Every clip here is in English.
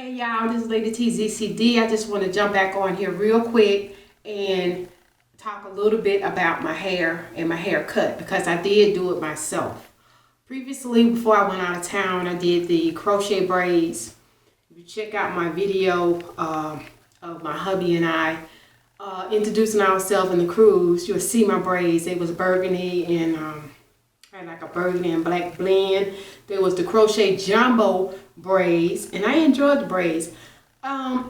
Hey y'all, this is Lady TZCD. I just want to jump back on here real quick and talk a little bit about my hair and my haircut because I did do it myself. Previously, before I went out of town, I did the crochet braids. If you check out my video of my hubby and I introducing ourselves in the cruise, you'll see my braids. It was burgundy and I had like a burgundy and black blend. There was the crochet jumbo braids, and I enjoyed the braids. As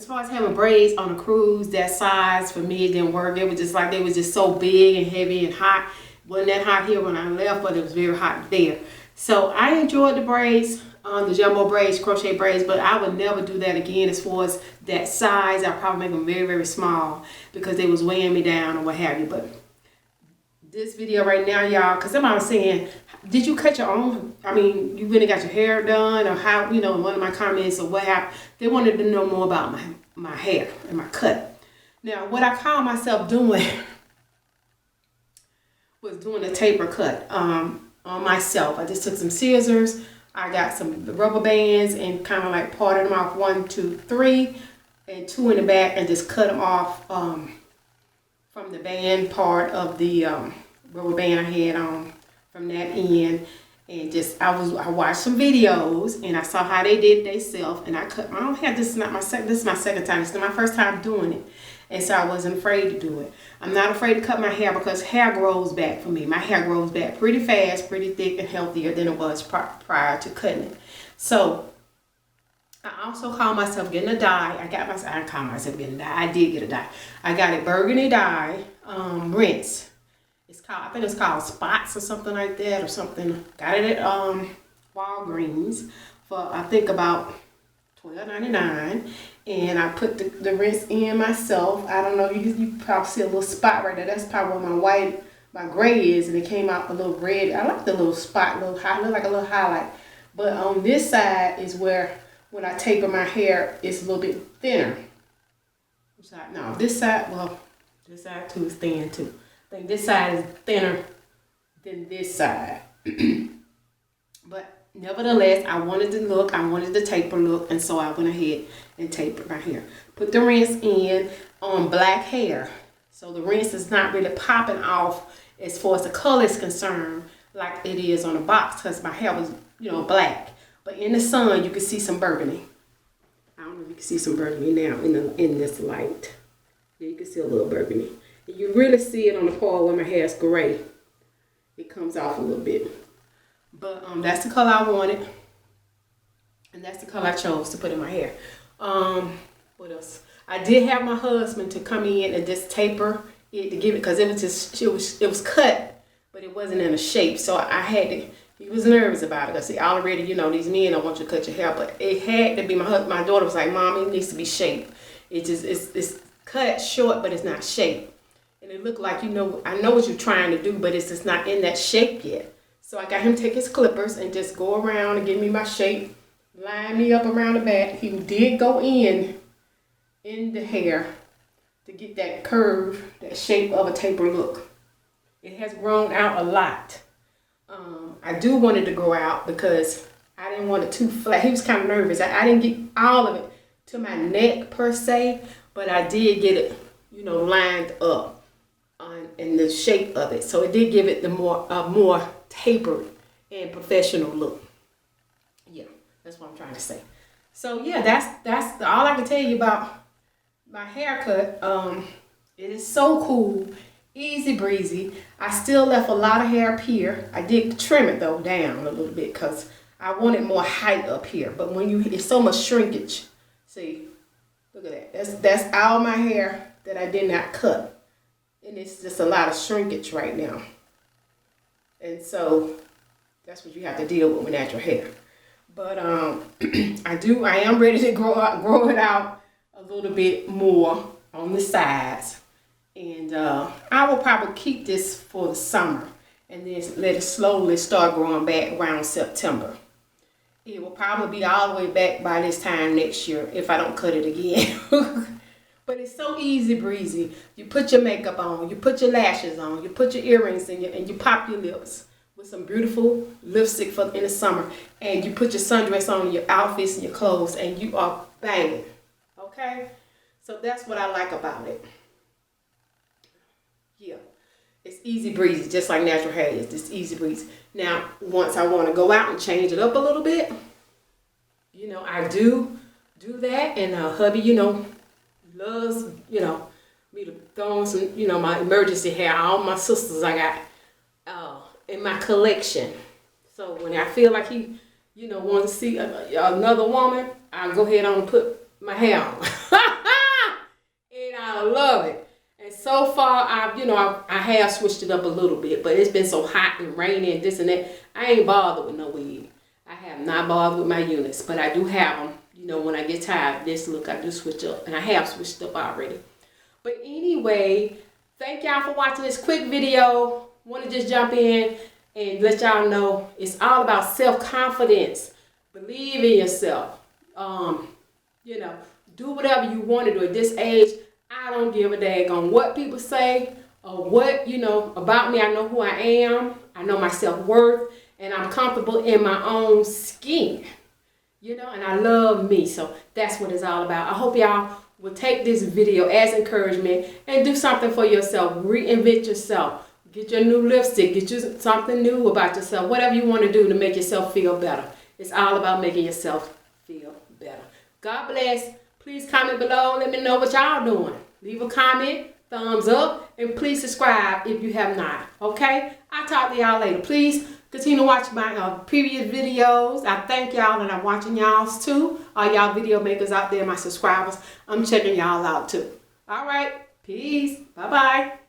far as having braids on a cruise that size, for me it didn't work. It was just like they was just so big and heavy and hot. Wasn't that hot here when I left, but it was very hot there. So I enjoyed the braids, the jumbo braids, crochet braids, but I would never do that again. As far as that size, I'd probably make them very, very small because they was weighing me down or what have you. But this video right now, y'all, because somebody was saying, did you cut your own? I mean, you really got your hair done, or how, in one of my comments or what happened. They wanted to know more about my hair and my cut. Now, what I call myself doing was doing a taper cut on myself. I just took some scissors. I got some rubber bands and kind of like parted them off 1, 2, 3, and 2 in the back, and just cut them off from the band part of the rubber band I had on from that end. And just I watched some videos and I saw how they did it themselves, and I cut my own hair. This is my second time. It's not my first time doing it, and so I wasn't afraid to do it. I'm not afraid to cut my hair because hair grows back for me. My hair grows back pretty fast, pretty thick, and healthier than it was prior to cutting it. So I also call myself getting a dye. I call myself getting a dye. I did get a dye. I got a burgundy dye, rinse. I think it's called Spots or something like that or something. Got it at Walgreens for I think about $12.99, and I put the rinse in myself. I don't know, you probably see a little spot right there. That's probably where my gray is, and it came out a little red. I like the little spot, look like a little highlight. But on this side is where when I taper my hair, it's a little bit thinner. No, this side too is thin too. I think this side is thinner than this side. But nevertheless, I wanted the taper look, and so I went ahead and tapered my hair. Put the rinse in on black hair. So the rinse is not really popping off as far as the color is concerned like it is on the box, because my hair was, black. But in the sun, you can see some burgundy. I don't know if you can see some burgundy now in this light. Yeah, you can see a little burgundy. You really see it on the part where my hair is gray. It comes off a little bit. But that's the color I wanted. And that's the color I chose to put in my hair. What else? I did have my husband to come in and just taper it to give it, because it was cut, but it wasn't in a shape. So I had to, he was nervous about it. I said, already, these men don't want you to cut your hair. But it had to be, my daughter was like, Mom, it needs to be shaped. It's cut short, but it's not shaped. And it looked like, I know what you're trying to do, but it's just not in that shape yet. So I got him to take his clippers and just go around and give me my shape, line me up around the back. He did go in the hair to get that curve, that shape of a taper look. It has grown out a lot. I do want it to grow out because I didn't want it too flat. He was kind of nervous. I didn't get all of it to my neck per se, but I did get it, lined up in the shape of it. So it did give it the more tapered and professional look. Yeah, that's what I'm trying to say. So yeah, that's all I can tell you about my haircut. It is so cool, easy breezy. I still left a lot of hair up here. I did trim it though down a little bit because I wanted more height up here. But it's so much shrinkage. See, look at that. That's all my hair that I did not cut. And it's just a lot of shrinkage right now. And so that's what you have to deal with natural hair. But I am ready to grow it out a little bit more on the sides. And I will probably keep this for the summer and then let it slowly start growing back around September. It will probably be all the way back by this time next year if I don't cut it again. But it's so easy breezy. You put your makeup on, you put your lashes on, you put your earrings in, and you pop your lips with some beautiful lipstick for in the summer, and you put your sundress on, your outfits and your clothes, and you are banging. Okay? So that's what I like about it. Yeah. It's easy breezy, just like natural hair is. It's easy breezy. Now, once I want to go out and change it up a little bit, you know, I do that. And hubby, you know, loves, you know, me to throw on some, you know, my emergency hair. All my sisters I got in my collection. So when I feel like he, you know, wants to see another woman, I'll go ahead on and put my hair on. And I love it. And so far, I have switched it up a little bit, but it's been so hot and rainy and this and that. I ain't bothered with no wig. I have not bothered with my units, but I do have them. You know, when I get tired of this look, I do switch up, and I have switched up already. But anyway, thank y'all for watching this quick video. Want to just jump in and let y'all know it's all about self-confidence. Believe in yourself. You know, do whatever you want to do at this age. I don't give a dag on what people say or what, you know, about me. I know who I am. I know my self-worth, and I'm comfortable in my own skin, you know, and I love me. So that's what it's all about. I hope y'all will take this video as encouragement and do something for yourself. Reinvent yourself. Get your new lipstick. Get you something new about yourself. Whatever you want to do to make yourself feel better. It's all about making yourself feel better. God bless. Please comment below. Let me know what y'all doing. Leave a comment, thumbs up, and please subscribe if you have not. Okay? I'll talk to y'all later. Please continue to watch my previous videos. I thank y'all, and I'm watching y'all's too. All y'all video makers out there, my subscribers. I'm checking y'all out too. All right. Peace. Bye-bye.